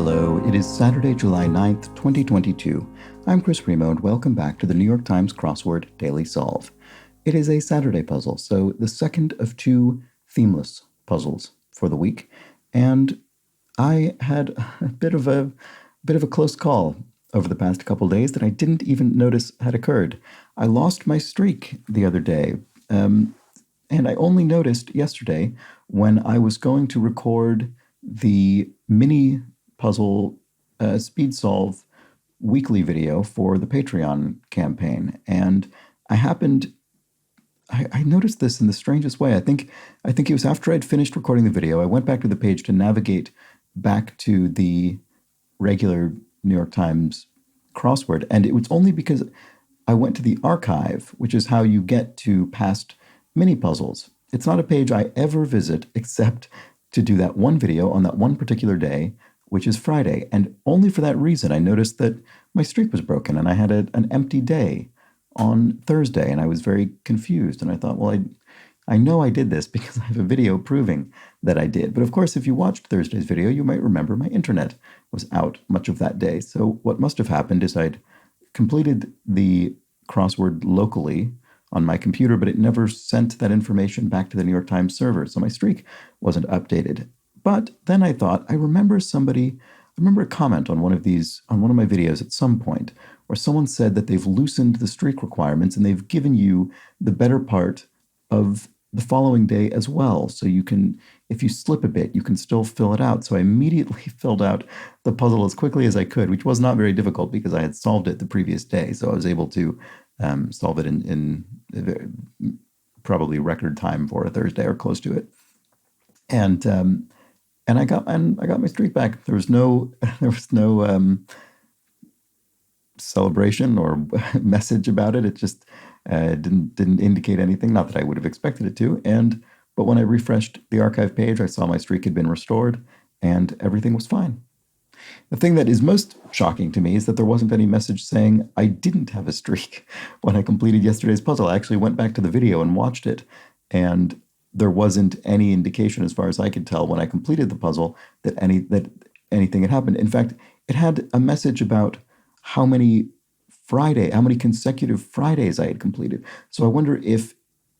Hello, it is Saturday, July 9th, 2022. I'm Chris Remo, and welcome back to the New York Times Crossword Daily Solve. It is a Saturday puzzle, so the second of two themeless puzzles for the week, and I had a bit of a close call over the past couple days that I didn't even notice had occurred. I lost my streak the other day, and I only noticed yesterday when I was going to record the mini puzzle speed solve weekly video for the Patreon campaign, and I noticed this in the strangest way. I think it was after I'd finished recording the video. I went back to the page to navigate back to the regular New York Times crossword, and it was only because I went to the archive, which is how you get to past mini puzzles. It's not a page I ever visit except to do that one video on that one particular day, which is Friday. And only for that reason, I noticed that my streak was broken and I had an empty day on Thursday, and I was very confused. And I thought, well, I know I did this because I have a video proving that I did. But of course, if you watched Thursday's video, you might remember my internet was out much of that day. So what must have happened is I'd completed the crossword locally on my computer, but it never sent that information back to the New York Times server, so my streak wasn't updated. But then I thought, I remember a comment on one of my videos at some point where someone said that they've loosened the streak requirements and they've given you the better part of the following day as well. So you can, if you slip a bit, you can still fill it out. So I immediately filled out the puzzle as quickly as I could, which was not very difficult because I had solved it the previous day. So I was able to solve it in probably record time for a Thursday or close to it. And I got my streak back. There was no celebration or message about it. It just didn't indicate anything. Not that I would have expected it to. But when I refreshed the archive page, I saw my streak had been restored, and everything was fine. The thing that is most shocking to me is that there wasn't any message saying I didn't have a streak when I completed yesterday's puzzle. I actually went back to the video and watched it, and there wasn't any indication, as far as I could tell, when I completed the puzzle that anything had happened. In fact, it had a message about how many consecutive Fridays I had completed. So I wonder if,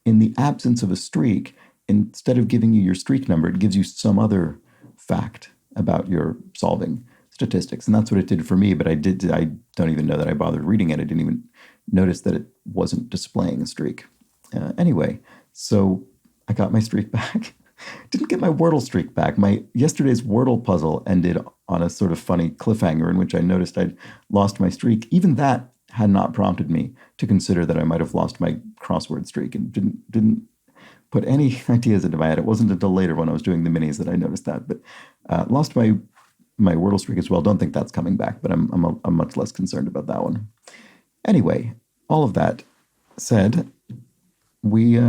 in the absence of a streak, instead of giving you your streak number, it gives you some other fact about your solving statistics. And that's what it did for me, but I don't even know that I bothered reading it. I didn't even notice that it wasn't displaying a streak. Anyway, so I got my streak back. Didn't get my Wordle streak back. My yesterday's Wordle puzzle ended on a sort of funny cliffhanger in which I noticed I'd lost my streak. Even that had not prompted me to consider that I might have lost my crossword streak, and didn't put any ideas into my head. It wasn't until later when I was doing the minis that I noticed that. But lost my Wordle streak as well. Don't think that's coming back, but I'm much less concerned about that one. Anyway, all of that said, we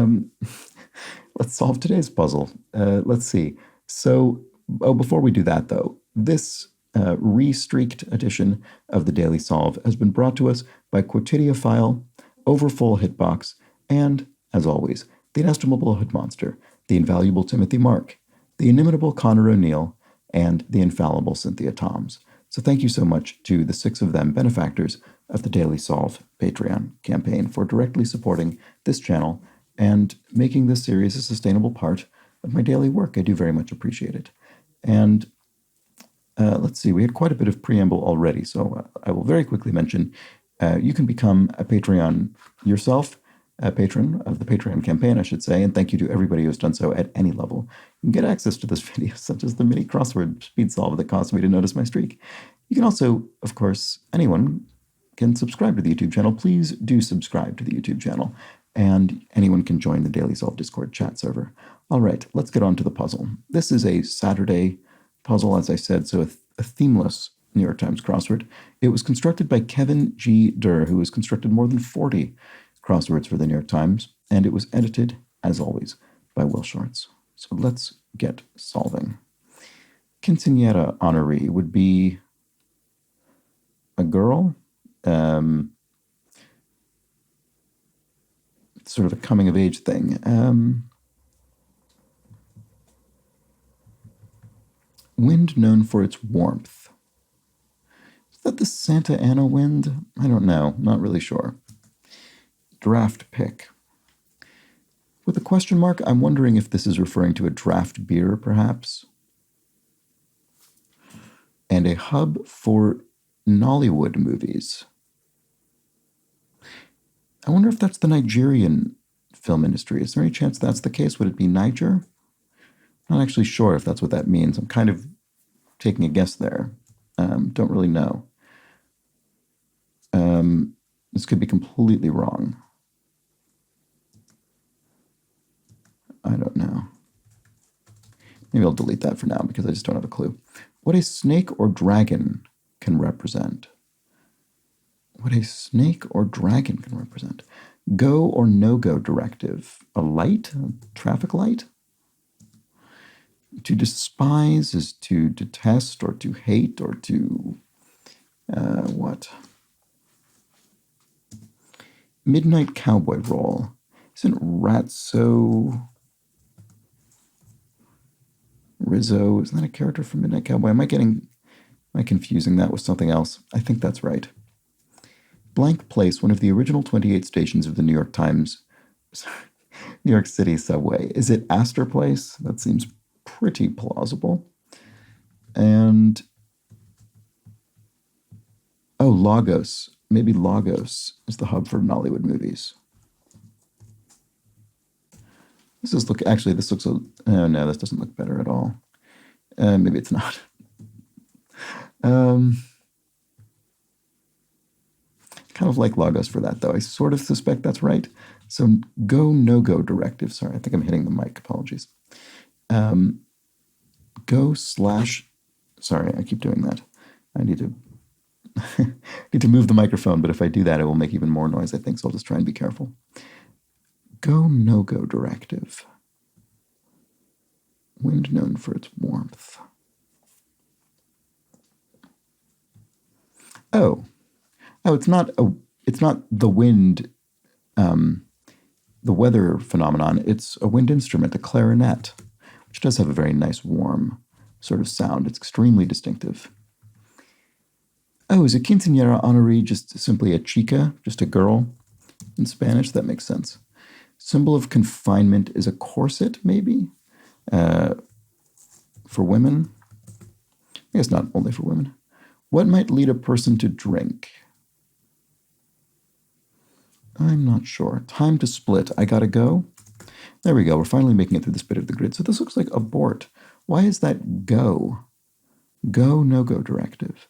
let's solve today's puzzle. Let's see. So, before we do that, though, this re-streaked edition of the Daily Solve has been brought to us by Quotidiophile, Overfull Hitbox, and, as always, the inestimable Hood Monster, the invaluable Timothy Mark, the inimitable Connor O'Neill, and the infallible Cynthia Toms. So thank you so much to the 6 of them, benefactors of the Daily Solve Patreon campaign, for directly supporting this channel and making this series a sustainable part of my daily work. I do very much appreciate it. And let's see, we had quite a bit of preamble already, so I will very quickly mention you can become a Patreon yourself, a patron of the Patreon campaign, I should say, and thank you to everybody who has done so at any level. You can get access to this video, such as the mini crossword speed solve that caused me to notice my streak. You can also, of course, anyone can subscribe to the YouTube channel. Please do subscribe to the YouTube channel, and anyone can join the Daily Solve Discord chat server. All right, let's get on to the puzzle. This is a Saturday puzzle, as I said, so a themeless New York Times crossword. It was constructed by Kevin G. Durr, who has constructed more than 40 crosswords for the New York Times, and it was edited, as always, by Will Shorts. So let's get solving. Quinceañera honoree would be a girl, sort of a coming-of-age thing. Wind known for its warmth. that the Santa Ana wind? I don't know. Not really sure. Draft pick. With a question mark, I'm wondering if this is referring to a draft beer, perhaps. And a hub for Nollywood movies. I wonder if that's the Nigerian film industry. Is there any chance that's the case? Would it be Niger? I'm not actually sure if that's what that means. I'm kind of taking a guess there. Don't really know. This could be completely wrong. I don't know. Maybe I'll delete that for now because I just don't have a clue. What a snake or dragon can represent. What a snake or dragon can represent. Go or no-go directive. A light? A traffic light? To despise is to detest or to hate or to... what? Midnight Cowboy Roll. Isn't Ratso... Rizzo, isn't that a character from Midnight Cowboy? Am I confusing that with something else? I think that's right. Blank Place, one of the original 28 stations of the New York Times, New York City subway. Is it Astor Place? That seems pretty plausible. And, oh, Lagos. Maybe Lagos is the hub for Nollywood movies. This looks, oh no, this doesn't look better at all. Maybe it's not. Kind of like Lagos for that, though. I sort of suspect that's right. So go, no-go directive. Sorry, I think I'm hitting the mic. Apologies. Go / sorry, I keep doing that. I need to need to move the microphone, but if I do that, it will make even more noise, I think, so I'll just try and be careful. Go, no-go directive. Wind known for its warmth. Oh, it's not the wind, the weather phenomenon. It's a wind instrument, a clarinet, which does have a very nice, warm sort of sound. It's extremely distinctive. Oh, is a quinceañera honoree just simply a chica, just a girl in Spanish? That makes sense. Symbol of confinement is a corset, maybe? For women? I guess not only for women. What might lead a person to drink? I'm not sure. Time to split. I gotta go. There we go. We're finally making it through this bit of the grid. So this looks like abort. Why is that go? Go, no-go directive.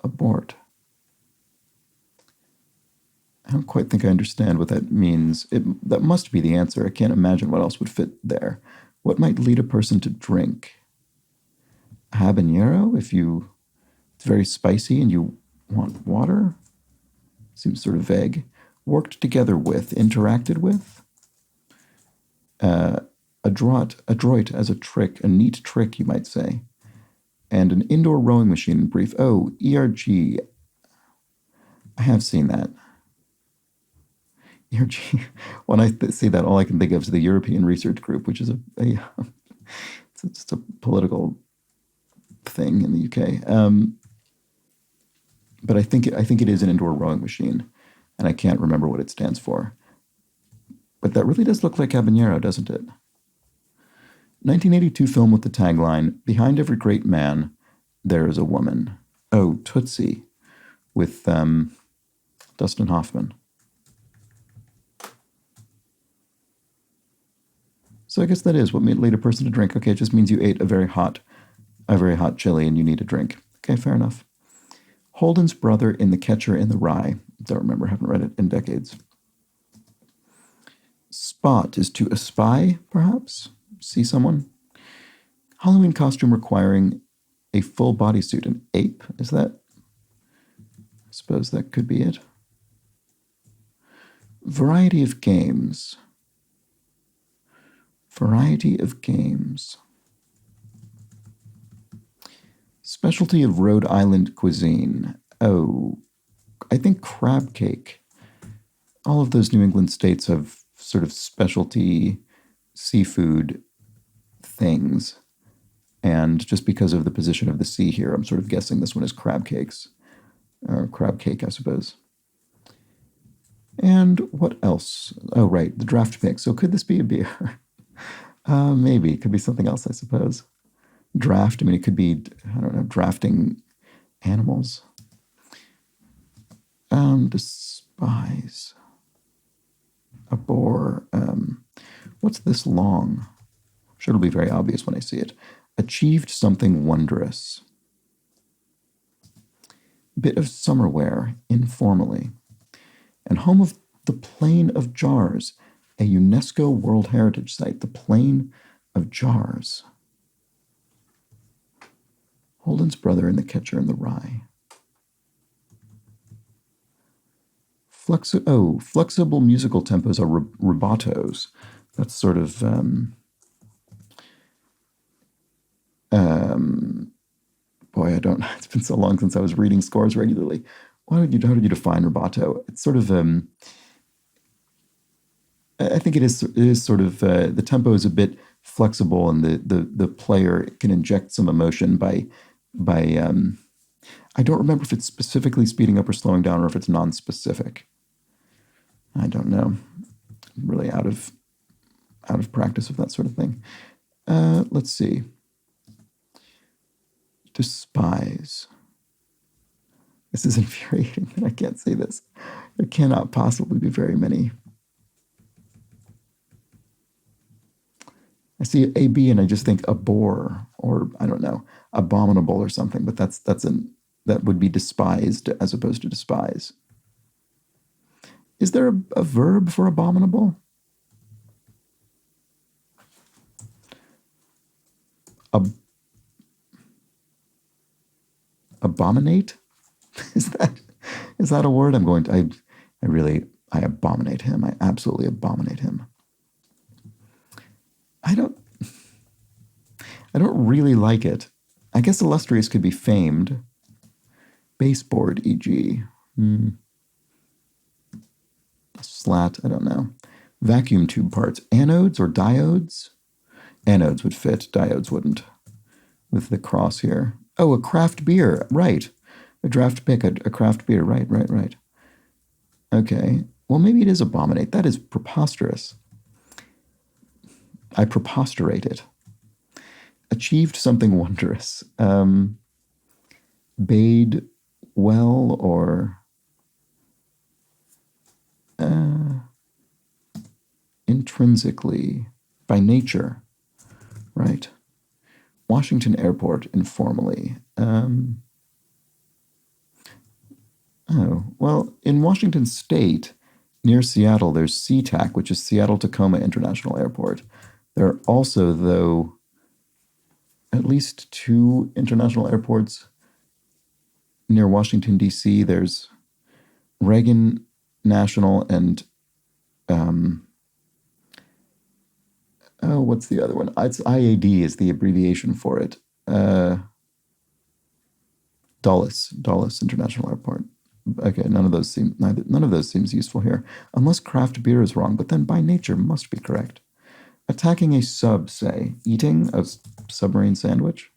Abort. I don't quite think I understand what that means. That must be the answer. I can't imagine what else would fit there. What might lead a person to drink? Habanero, if it's very spicy and you want water? Seems sort of vague. Worked together with, interacted with. Adroit as a trick, a neat trick, you might say. And an indoor rowing machine in brief. Oh, ERG. I have seen that. ERG. When I see that, all I can think of is the European Research Group, which is it's just a political thing in the UK. But I think it is an indoor rowing machine, and I can't remember what it stands for. But that really does look like habanero, doesn't it? 1982 film with the tagline, "Behind every great man, there is a woman." Oh, Tootsie, with Dustin Hoffman. So I guess that is what might lead a person to drink. Okay, it just means you ate a very hot chili and you need a drink. Okay, fair enough. Holden's brother in The Catcher in the Rye. Don't remember, haven't read it in decades. Spot is to espy, perhaps? See someone? Halloween costume requiring a full bodysuit. An ape? Is that? I suppose that could be it. Variety of games. Variety of games. Specialty of Rhode Island cuisine. Oh, I think crab cake. All of those New England states have sort of specialty seafood things. And just because of the position of the sea here, I'm sort of guessing this one is crab cakes. Or crab cake, I suppose. And what else? Oh, right, the draft pick. So could this be a beer? Maybe. It could be something else, I suppose. Draft, I mean, it could be, I don't know, drafting animals. Despise. Abhor. What's this long? I'm sure it'll be very obvious when I see it. Achieved something wondrous. Bit of summerware, informally. And home of the Plain of Jars, a UNESCO World Heritage Site. The Plain of Jars. Holden's brother in The Catcher in the Rye. Flexible musical tempos are rubatos. That's sort of boy, I don't. It's been so long since I was reading scores regularly. How did you define rubato? It's sort of I think it is sort of the tempo is a bit flexible, and the player can inject some emotion by I don't remember if it's specifically speeding up or slowing down, or if it's non-specific. I don't know. I'm really out of practice with that sort of thing. Let's see. Despise. This is infuriating that I can't say this. There cannot possibly be very many. I see AB and I just think abhor, or I don't know, abominable or something, but that would be despised as opposed to despise. Is there a verb for abominable? Abominate? Is that a word? I abominate him. I absolutely abominate him. I don't really like it. I guess illustrious could be famed. Baseboard, e.g. Slat, I don't know. Vacuum tube parts. Anodes or diodes? Anodes would fit, diodes wouldn't. With the cross here. Oh, a craft beer, right. A draft pick, a craft beer, right. Okay, well, maybe it is abominate. That is preposterous. I preposterate it. Achieved something wondrous. Bade well, or intrinsically, by nature, right? Washington Airport, informally. Oh, well, in Washington State, near Seattle, there's SeaTac, which is Seattle-Tacoma International Airport. There are also, though, at least 2 international airports near Washington, D.C. There's Reagan National and, what's the other one? It's IAD is the abbreviation for it. Dulles International Airport. Okay, none of those seems useful here, unless craft beer is wrong, but then by nature must be correct. Attacking a sub, say, eating a submarine sandwich.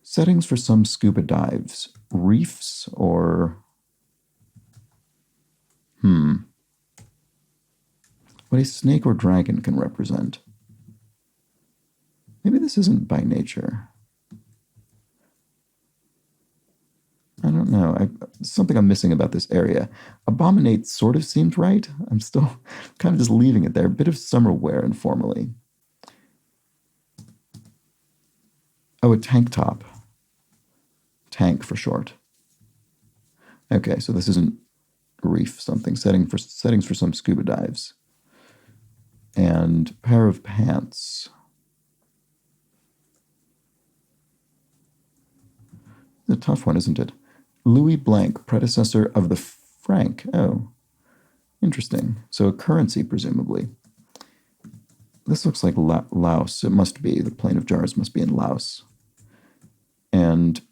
Settings for some scuba dives, reefs, or what a snake or dragon can represent. Maybe this isn't by nature. I don't know. Something I'm missing about this area. Abominate sort of seemed right. I'm still kind of just leaving it there. A bit of summer wear informally. Oh, a tank top. Tank for short. Okay, so this isn't reef something. Settings for some scuba dives. And pair of pants. It's a tough one, isn't it? Louis Blanc, predecessor of the franc. Oh, interesting. So a currency, presumably. This looks like Laos. It must be. The Plain of Jars must be in Laos. And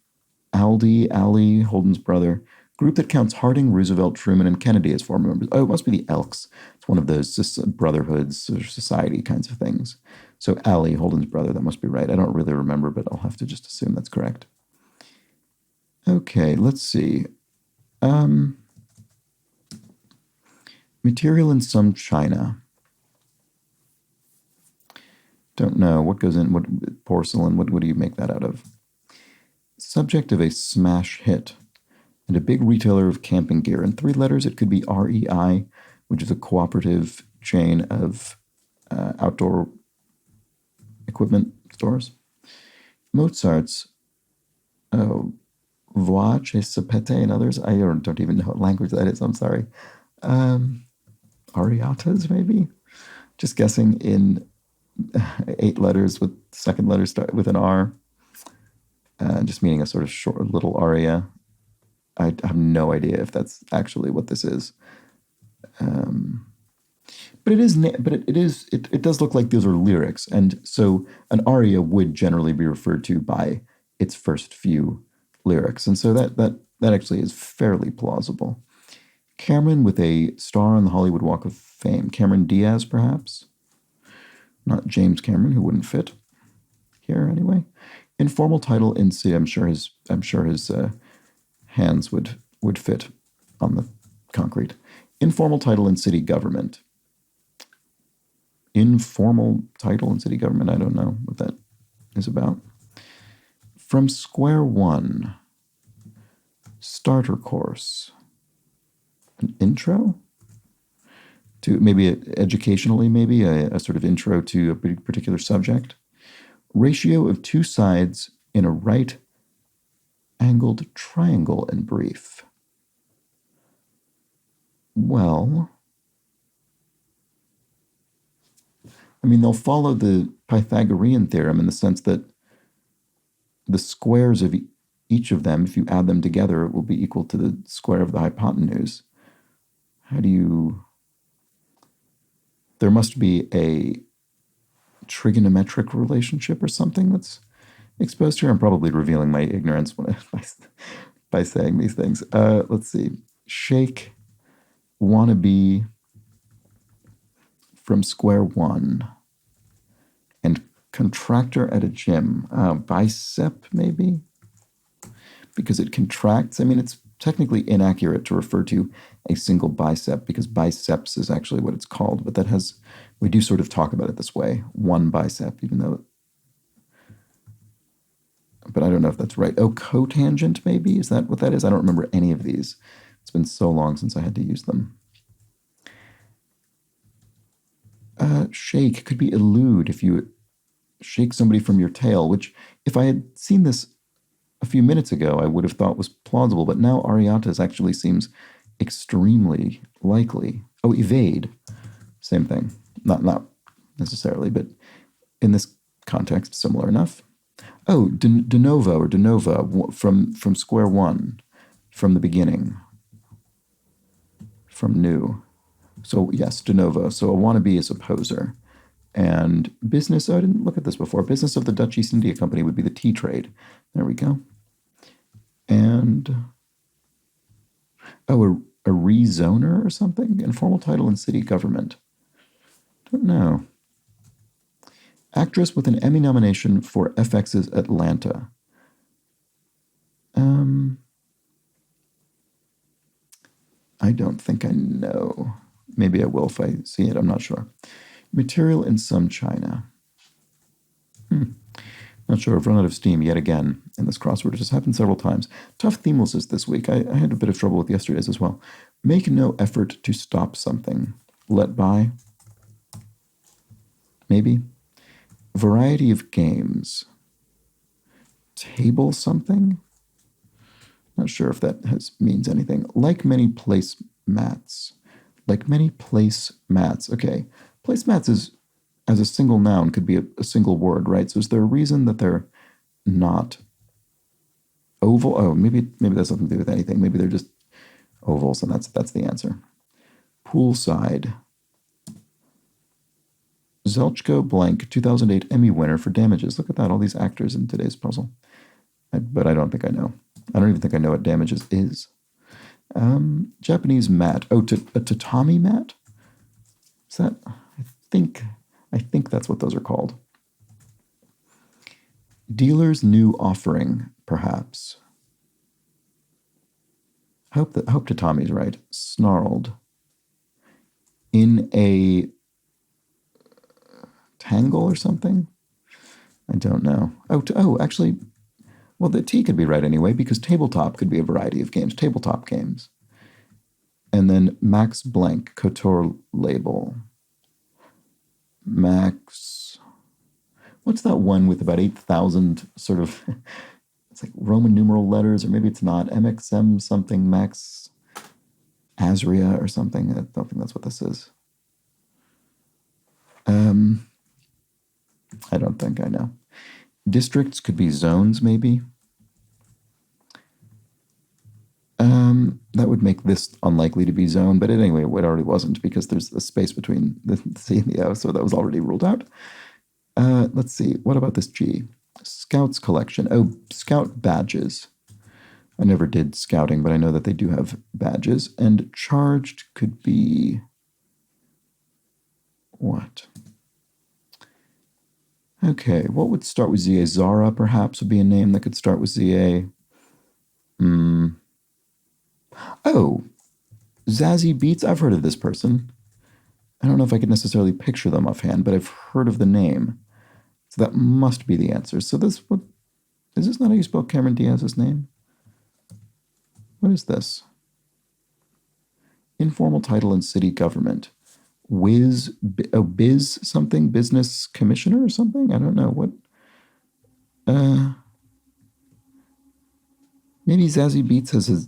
Ali, Holden's brother. Group that counts Harding, Roosevelt, Truman, and Kennedy as former members. Oh, it must be the Elks. It's one of those brotherhoods or society kinds of things. So Ali, Holden's brother, that must be right. I don't really remember, but I'll have to just assume that's correct. Okay, let's see. Material in some china. Don't know. What goes in? What porcelain? What do you make that out of? Subject of a smash hit. And a big retailer of camping gear. In 3 letters, it could be REI, which is a cooperative chain of outdoor equipment stores. Mozart's Voix et Sapete and others. I don't even know what language that is. I'm sorry. Ariatas, maybe? Just guessing in 8 letters with second letter start with an R. Just meaning a sort of short little aria. I have no idea if that's actually what this is. But it does look like those are lyrics, and so an aria would generally be referred to by its first few lyrics, and so that actually is fairly plausible. Cameron with a star on the Hollywood Walk of Fame. Cameron Diaz, perhaps, not James Cameron, who wouldn't fit here anyway. Informal title in C. I'm sure his hands would fit on the concrete. Informal title in city government. Informal title in city government. I don't know what that is about. From square one. Starter course. An intro? To maybe educationally, maybe a sort of intro to a particular subject. Ratio of 2 sides in a right angled triangle in brief. Well, I mean, they'll follow the Pythagorean theorem in the sense that the squares of each of them, if you add them together, it will be equal to the square of the hypotenuse. How do you... There must be a trigonometric relationship or something that's exposed here. I'm probably revealing my ignorance by saying these things. Let's see. Shake, wannabe, from square one, and contractor at a gym. Bicep, maybe? Because it contracts. I mean, it's technically inaccurate to refer to a single bicep because biceps is actually what it's called, but we do sort of talk about it this way, one bicep, even though, but I don't know if that's right. Oh, cotangent, maybe? Is that what that is? I don't remember any of these. It's been so long since I had to use them. Shake could be elude if you shake somebody from your tail, which if I had seen this a few minutes ago, I would have thought was plausible, but now Ariatas actually seems extremely likely. Oh, evade. Same thing. Not necessarily, but in this context, similar enough. Oh, de novo or de nova, from square one, from the beginning, from new. So yes, de novo. So a wannabe is a poser. And business, oh, I didn't look at this before. Business of the Dutch East India Company would be the tea trade. There we go. And, oh, a rezoner or something? Informal title in city government. Don't know. Actress with an Emmy nomination for FX's Atlanta. I don't think I know. Maybe I will if I see it. I'm not sure. Material in some china. Not sure. I've run out of steam yet again in this crossword. It has happened several times. Tough themelesses this week. I had a bit of trouble with yesterday's as well. Make no effort to stop something. Let by. Maybe. Variety of games. Table something? Not sure if that means anything. Like many place mats. Like many place mats. Okay. Place mats is, as a single noun, could be a single word, right? So is there a reason that they're not oval? Oh, maybe that has something to do with anything. Maybe they're just ovals, and that's the answer. Poolside. Zelchko Blank, 2008 Emmy winner for Damages. Look at that, all these actors in today's puzzle. But I don't think I know. I don't even think I know what Damages is. Japanese mat. Oh, a tatami mat? Is that? I think that's what those are called. Dealer's new offering, perhaps. Hope to Tommy's right. Snarled. In a tangle or something? I don't know. Actually, well, the T could be right anyway, because tabletop could be a variety of games. Tabletop games. And then Max Blank, Couture label. Max. What's that one with about 8,000 sort of, it's like Roman numeral letters, or maybe it's not. MXM something, Max Azria or something. I don't think that's what this is. I don't think I know. Districts could be zones, maybe. That would make this unlikely to be zone, but anyway, it already wasn't because there's a space between the C and the O, so that was already ruled out. Let's see, what about this G? Scouts collection. Oh, scout badges. I never did scouting, but I know that they do have badges. And charged could be what? Okay, what would start with ZA? Zara, perhaps, would be a name that could start with ZA. Oh, Zazie Beats. I've heard of this person. I don't know if I could necessarily picture them offhand, but I've heard of the name. So that must be the answer. So is this not how you spell Cameron Diaz's name? What is this? Informal title in city government. Biz something? Business commissioner or something? I don't know. What? Maybe Zazie Beats has a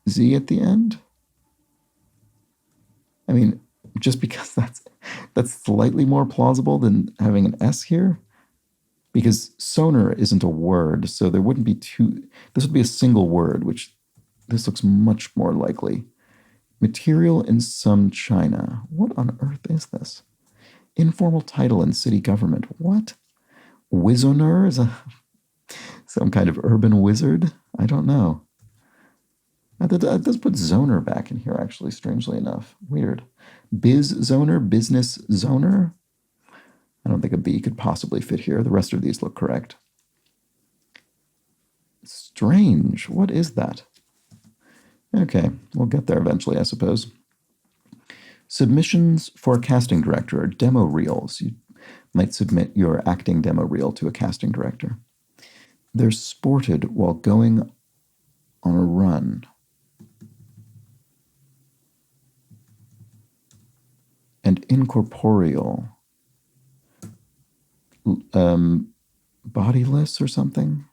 Z at the end? I mean, just because that's slightly more plausible than having an S here. Because sonar isn't a word, so there wouldn't be two. This would be a single word, which this looks much more likely. Material in some China. What on earth is this? Informal title in city government. What? Wizoner is some kind of urban wizard? I don't know. That does put zoner back in here, actually, strangely enough. Weird. Biz zoner, business zoner? I don't think a B could possibly fit here. The rest of these look correct. Strange. What is that? Okay, we'll get there eventually, I suppose. Submissions for a casting director are demo reels. You might submit your acting demo reel to a casting director. They're sported while going on a run. And incorporeal. Bodiless or something.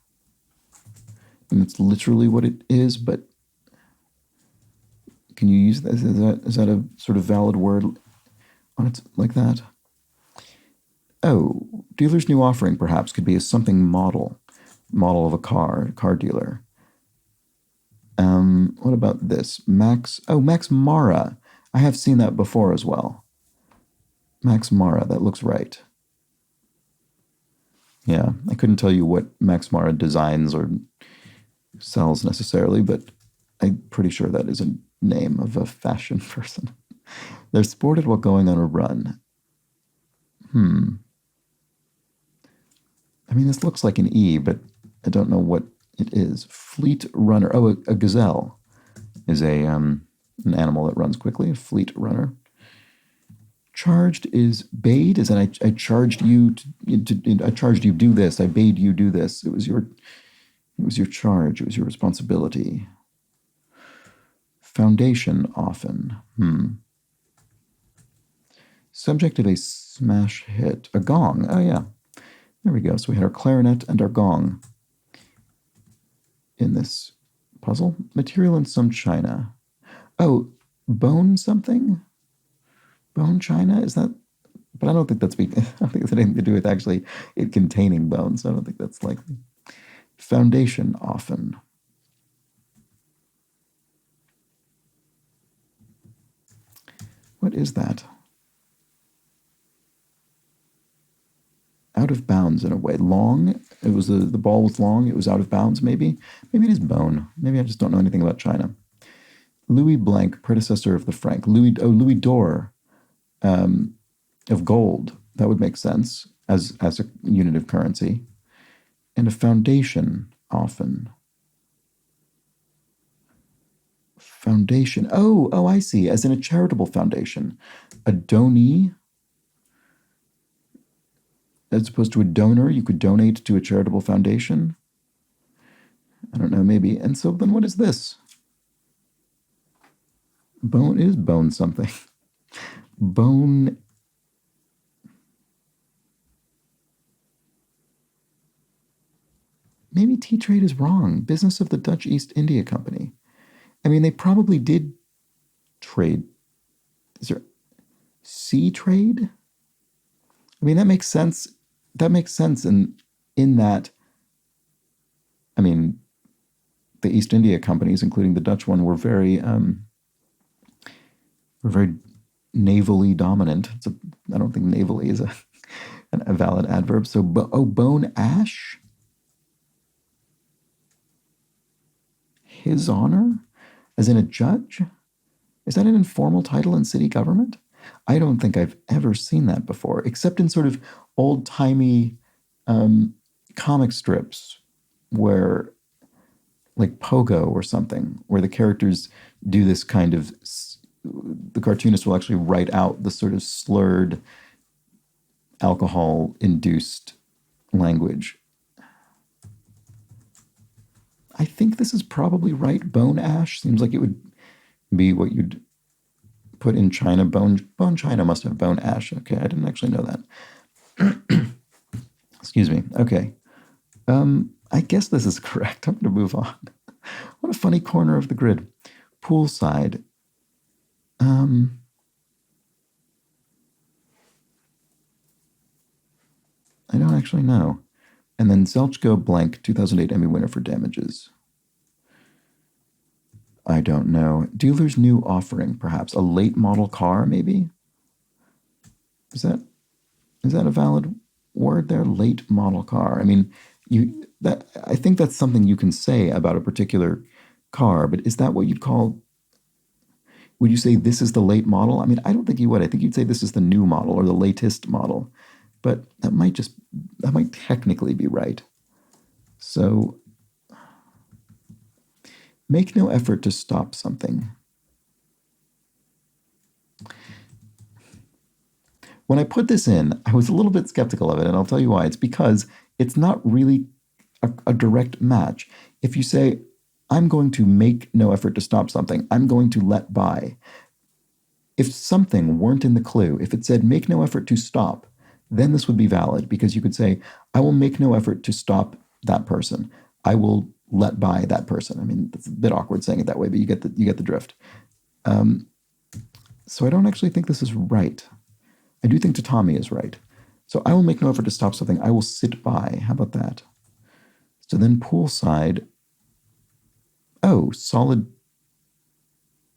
And it's literally what it is, but can you use that? Is that a sort of valid word on it like that? Oh, dealer's new offering perhaps could be a something model of a car dealer. What about this? Max Mara. I have seen that before as well. Max Mara, that looks right. Yeah, I couldn't tell you what Max Mara designs or sells necessarily, but I'm pretty sure that is a name of a fashion person. They're sported while going on a run. I mean, this looks like an E, but I don't know what it is. Fleet runner. Oh, a gazelle is an animal that runs quickly. A fleet runner. Charged is bade, as in I charged you I charged you do this. I bade you do this. It was your charge. It was your responsibility. Foundation often. Subject of a smash hit. A gong. Oh yeah. There we go. So we had our clarinet and our gong in this puzzle. Material in some china. Oh, bone something? Bone china? Is that? But I don't think that's. I don't think it's anything to do with actually it containing bones. I don't think that's likely. Foundation often. What is that? Out of bounds in a way. Long. It was the ball was long. It was out of bounds. Maybe it is bone. Maybe I just don't know anything about China. Louis Blanc, predecessor of the franc. Louis d'Or. Of gold. That would make sense as a unit of currency. And a foundation often. Foundation. Oh, I see. As in a charitable foundation. A donee, as opposed to a donor, you could donate to a charitable foundation. I don't know, maybe. And so then what is this? Bone is bone something. Bone. Maybe tea trade is wrong. Business of the Dutch East India Company. I mean, they probably did trade. Is there sea trade? I mean, that makes sense. That makes sense in that, I mean, the East India companies, including the Dutch one, were very navally dominant. I don't think navally is a valid adverb. So, bone ash? His honor? As in a judge? Is that an informal title in city government? I don't think I've ever seen that before, except in sort of old-timey comic strips where, like Pogo or something, where the characters do this kind of, the cartoonist will actually write out the sort of slurred, alcohol-induced language. I think this is probably right. Bone ash seems like it would be what you'd put in China. Bone china must have bone ash. Okay, I didn't actually know that. Excuse me. Okay. I guess this is correct. I'm going to move on. What a funny corner of the grid. Poolside. I don't actually know. And then Zelchko blank, 2008 Emmy winner for Damages. I don't know. Dealer's new offering, perhaps. A late model car, maybe? Is that a valid word there? Late model car. I mean, I think that's something you can say about a particular car, but is that what you'd call, would you say this is the late model? I mean, I don't think you would. I think you'd say this is the new model or the latest model. But that might technically be right. So, make no effort to stop something. When I put this in, I was a little bit skeptical of it, and I'll tell you why. It's because it's not really a direct match. If you say, I'm going to make no effort to stop something, I'm going to let by. If something weren't in the clue, if it said make no effort to stop, then this would be valid, because you could say, I will make no effort to stop that person. I will let by that person. I mean, it's a bit awkward saying it that way, but you get the drift. So I don't actually think this is right. I do think Tatami is right. So I will make no effort to stop something. I will sit by. How about that? So then poolside. Oh, solid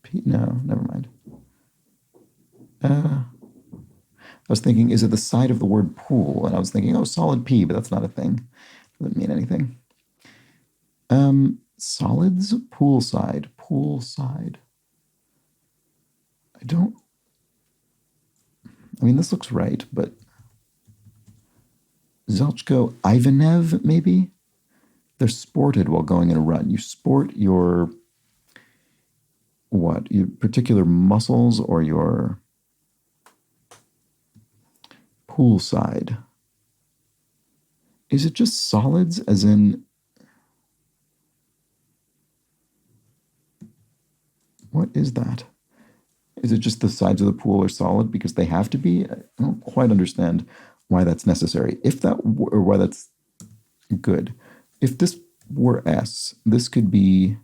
P. No, never mind. I was thinking, is it the side of the word pool? And I was thinking, oh, solid P, but that's not a thing. Doesn't mean anything. Solids, poolside. I mean, this looks right, but Zelchko, Ivanev, maybe? They're sported while going in a run. You sport your, what? Your particular muscles or your poolside. Is it just solids, as in, what is that? Is it just the sides of the pool are solid because they have to be? I don't quite understand why that's necessary. If that or why that's good. If this were S, this could be,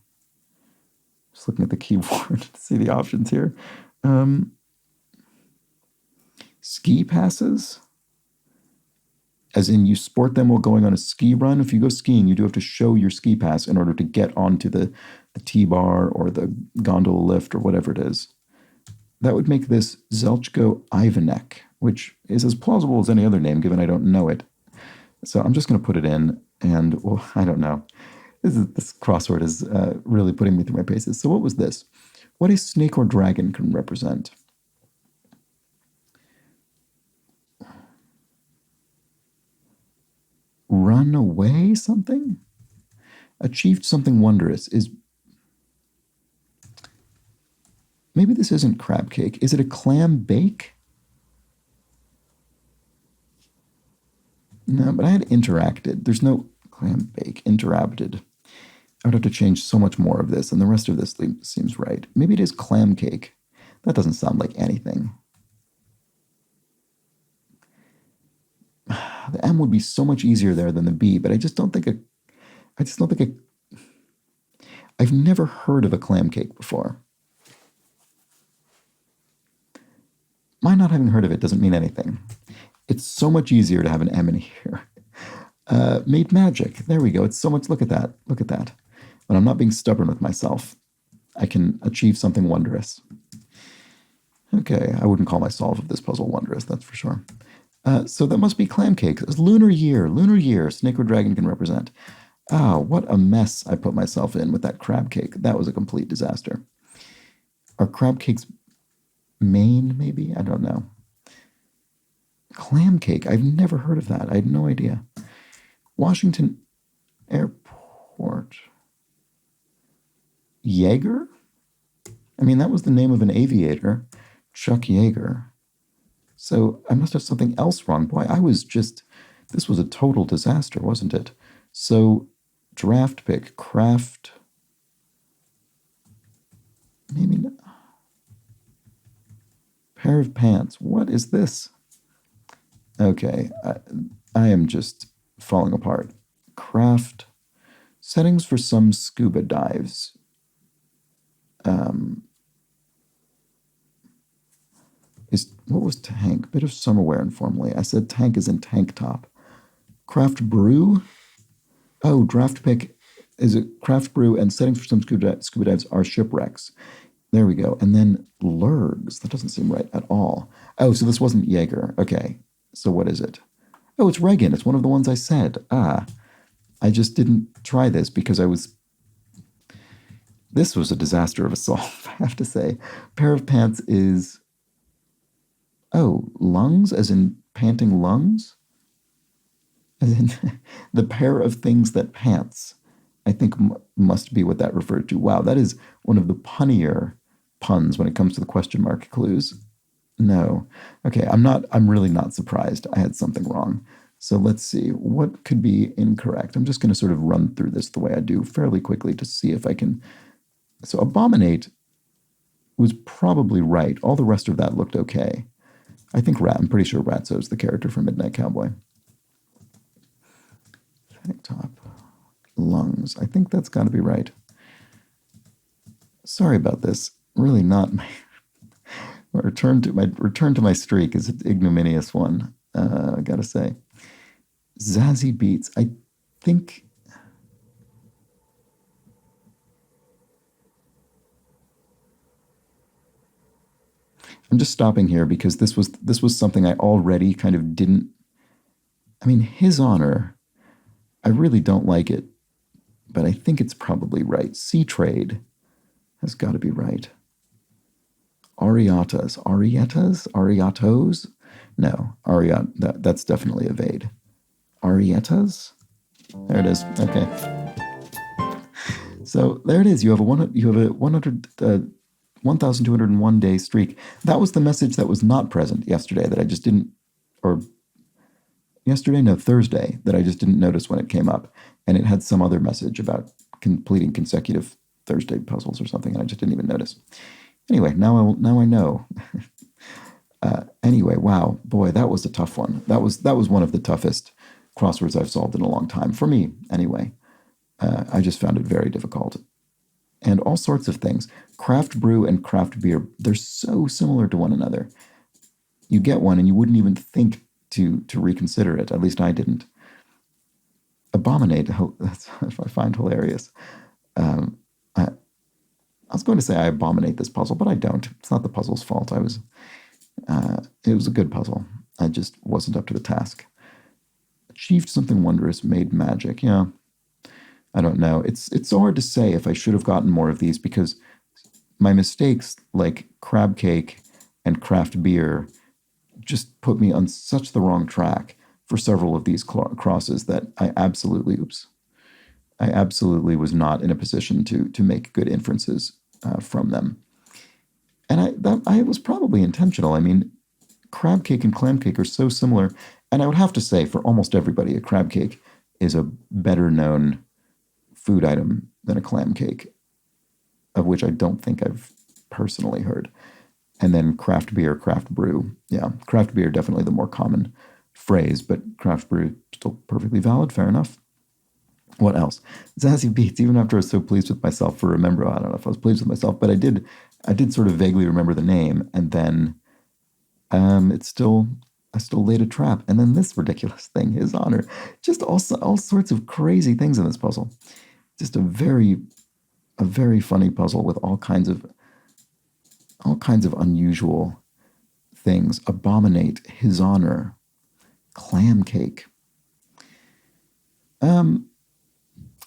just looking at the keyboard to see the options here. Ski passes, as in you sport them while going on a ski run. If you go skiing, you do have to show your ski pass in order to get onto the T-bar or the gondola lift or whatever it is. That would make this Zelchko Ivanek, which is as plausible as any other name, given I don't know it. So I'm just going to put it in, and, well, I don't know. This crossword is really putting me through my paces. So what was this? What a snake or dragon can represent. Run away something? Achieved something wondrous is... Maybe this isn't crab cake. Is it a clam bake? No, but I had interacted. There's no clam bake. Interrupted. I would have to change so much more of this, and the rest of this seems right. Maybe it is clam cake. That doesn't sound like anything. The M would be so much easier there than the B, but I just don't think I've never heard of a clam cake before. My not having heard of it doesn't mean anything. It's so much easier to have an M in here. Made magic. There we go. It's so much. Look at that. Look at that. When I'm not being stubborn with myself, I can achieve something wondrous. Okay, I wouldn't call my solve of this puzzle wondrous, that's for sure. So that must be clam cake. It's lunar year, snake or dragon can represent. Ah, what a mess I put myself in with that crab cake. That was a complete disaster. Are crab cakes Maine, maybe? I don't know. Clam cake, I've never heard of that. I had no idea. Washington Airport. Jaeger? I mean, that was the name of an aviator, Chuck Yeager. So I must have something else wrong. Boy, this was a total disaster, wasn't it? So draft pick, craft, maybe not. Pair of pants. What is this? Okay, I am just falling apart. Craft, settings for some scuba dives. What was tank? Bit of summerwear informally. I said tank is in tank top. Craft brew? Oh, draft pick. Is it craft brew and settings for some scuba dives are shipwrecks. There we go. And then lurgs. That doesn't seem right at all. Oh, so this wasn't Jaeger. Okay. So what is it? Oh, it's Reagan. It's one of the ones I said. Ah, I just didn't try this because this was a disaster of a solve, I have to say. Pair of pants is, lungs, as in panting lungs? As in the pair of things that pants, I think must be what that referred to. Wow, that is one of the punnier puns when it comes to the question mark clues. No. Okay, I'm really not surprised. I had something wrong. So let's see, what could be incorrect? I'm just going to sort of run through this the way I do fairly quickly to see if I can. So abominate was probably right. All the rest of that looked okay. I think I'm pretty sure Ratzo's the character from Midnight Cowboy. Tank top. Lungs. I think that's got to be right. Sorry about this. Really not my return to my streak is an ignominious one. I gotta say. Zazzy Beats. I think. I'm just stopping here because this was something I already kind of didn't. I mean, His Honor. I really don't like it, but I think it's probably right. Sea Trade has got to be right. Ariatas. No, that's definitely evade. Arietas? There it is. Okay. So there it is. You have a 1,201 day streak. That was the message that was not present yesterday that I just didn't, or Thursday, that I just didn't notice when it came up. And it had some other message about completing consecutive Thursday puzzles or something, and I just didn't even notice. Anyway, now I know. Anyway, wow, boy, that was a tough one. That was one of the toughest crosswords I've solved in a long time, for me, anyway. I just found it very difficult. And all sorts of things. Craft brew and craft beer, they're so similar to one another. You get one and you wouldn't even think to reconsider it. At least I didn't. Abominate, that's I find hilarious. I was going to say I abominate this puzzle, but I don't. It's not the puzzle's fault. It was a good puzzle. I just wasn't up to the task. Achieved something wondrous, made magic. Yeah, I don't know. It's so hard to say if I should have gotten more of these because my mistakes, like crab cake and craft beer, just put me on such the wrong track for several of these crosses that I absolutely was not in a position to make good inferences from them. And I was probably intentional. I mean, crab cake and clam cake are so similar. And I would have to say, for almost everybody, a crab cake is a better known food item than a clam cake, of which I don't think I've personally heard. And then craft beer, craft brew. Yeah, craft beer definitely the more common phrase, but craft brew still perfectly valid. Fair enough. What else? Zazie Beats. Even after I was so pleased with myself for remember, I don't know if I was pleased with myself, but I did sort of vaguely remember the name, and then I still laid a trap, and then this ridiculous thing, his honor, just all sorts of crazy things in this puzzle. Just a very funny puzzle with all kinds of unusual things. Abominate, his honor, clam cake.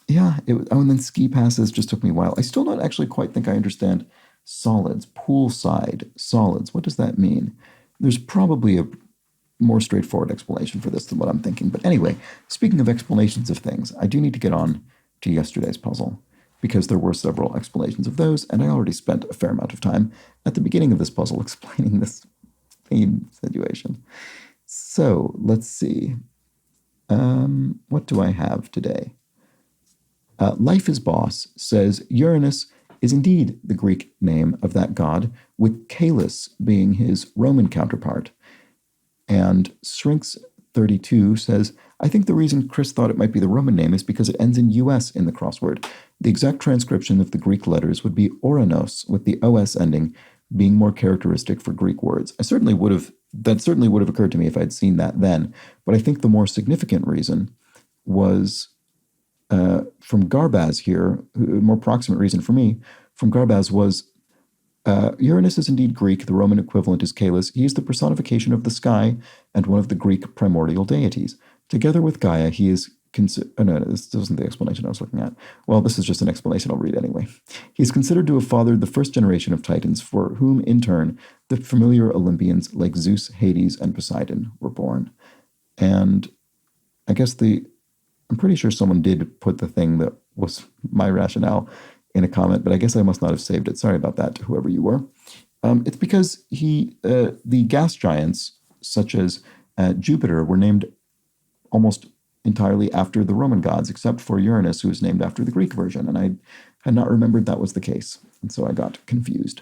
Yeah, and then ski passes just took me a while. I still don't actually quite think I understand solids, poolside solids. What does that mean? There's probably a more straightforward explanation for this than what I'm thinking. But anyway, speaking of explanations of things, I do need to get on to yesterday's puzzle because there were several explanations of those, and I already spent a fair amount of time at the beginning of this puzzle explaining this theme situation. So let's see. What do I have today? Life is Boss says Uranus is indeed the Greek name of that god, with Caelus being his Roman counterpart. And Shrinks32 says, I think the reason Chris thought it might be the Roman name is because it ends in US in the crossword. The exact transcription of the Greek letters would be Oranos, with the OS ending being more characteristic for Greek words. That certainly would have occurred to me if I'd seen that then. But I think the more significant reason was from Garbaz here, a more proximate reason for me, from Garbaz was Uranus is indeed Greek. The Roman equivalent is Caelus. He is the personification of the sky and one of the Greek primordial deities. Together with Gaia, he is no, this wasn't the explanation I was looking at. Well, this is just an explanation I'll read anyway. He is considered to have fathered the first generation of Titans, for whom, in turn, the familiar Olympians like Zeus, Hades, and Poseidon were born. And I guess I'm pretty sure someone did put the thing that was my rationale in a comment, but I guess I must not have saved it. Sorry about that, whoever you were. It's because the gas giants, such as Jupiter, were named almost entirely after the Roman gods, except for Uranus, who is named after the Greek version. And I had not remembered that was the case. And so I got confused.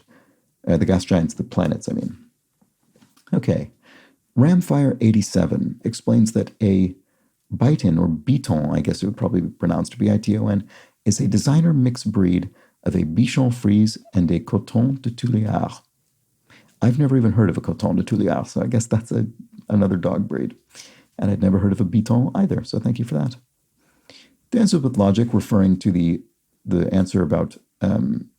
The gas giants, the planets, I mean. Okay. Ramfire87 explains that a Biton, or Biton, I guess it would probably be pronounced Biton, is a designer mixed breed of a Bichon Frise and a Coton de Tuléar. I've never even heard of a Coton de Tuléar, so I guess that's another dog breed. And I'd never heard of a Biton either, so thank you for that. The answer with logic, referring to the answer about the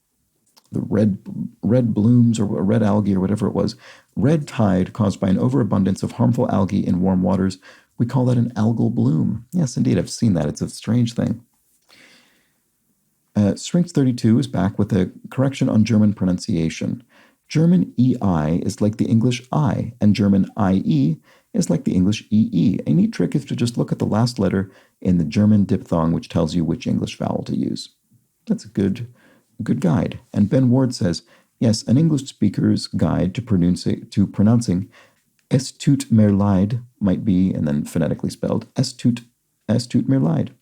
red blooms or red algae or whatever it was, red tide caused by an overabundance of harmful algae in warm waters. We call that an algal bloom. Yes, indeed, I've seen that. It's a strange thing. Shrinks32 is back with a correction on German pronunciation. German EI is like the English I, and German IE is like the English EE. A neat trick is to just look at the last letter in the German diphthong, which tells you which English vowel to use. That's a good guide. And Ben Ward says, yes, an English speaker's guide to pronouncing Es tut mir leid might be, and then phonetically spelled, Es tut mir leid.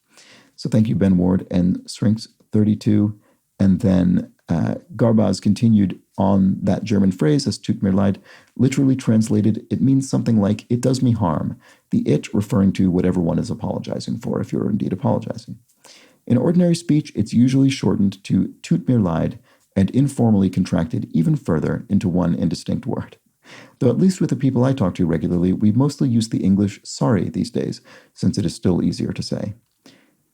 So thank you, Ben Ward and Shrinks32. And then Garbaz continued on that German phrase, Es tut mir leid. Literally translated, it means something like, it does me harm. The it referring to whatever one is apologizing for, if you're indeed apologizing. In ordinary speech, it's usually shortened to tut mir leid and informally contracted even further into one indistinct word. Though at least with the people I talk to regularly, we mostly use the English sorry these days, since it is still easier to say.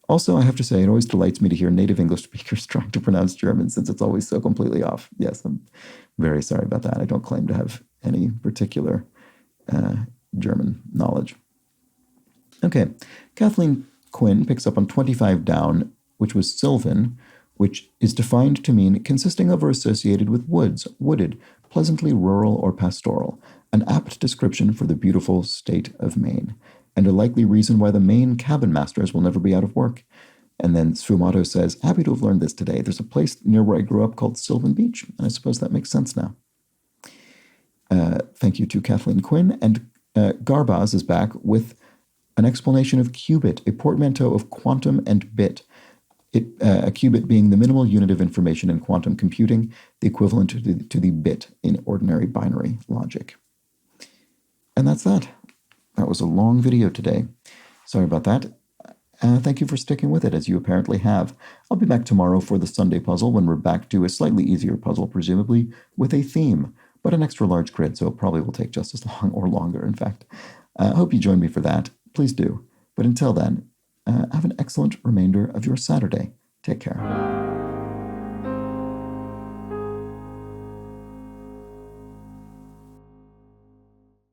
Also, I have to say, it always delights me to hear native English speakers trying to pronounce German, since it's always so completely off. Yes, I'm very sorry about that. I don't claim to have any particular German knowledge. Okay, Kathleen Quinn picks up on 25 down, which was Sylvan, which is defined to mean consisting of or associated with woods, wooded, pleasantly rural or pastoral, an apt description for the beautiful state of Maine, and a likely reason why the Maine cabin masters will never be out of work. And then Sfumato says, happy to have learned this today. There's a place near where I grew up called Sylvan Beach, and I suppose that makes sense now. Thank you to Kathleen Quinn. And Garbaz is back with an explanation of qubit, a portmanteau of quantum and bit. A qubit being the minimal unit of information in quantum computing, the equivalent to the bit in ordinary binary logic. And that's that. That was a long video today. Sorry about that. Thank you for sticking with it, as you apparently have. I'll be back tomorrow for the Sunday puzzle, when we're back to a slightly easier puzzle, presumably, with a theme, but an extra large grid, so it probably will take just as long, or longer, in fact. I hope you join me for that. Please do. But until then, have an excellent remainder of your Saturday. Take care.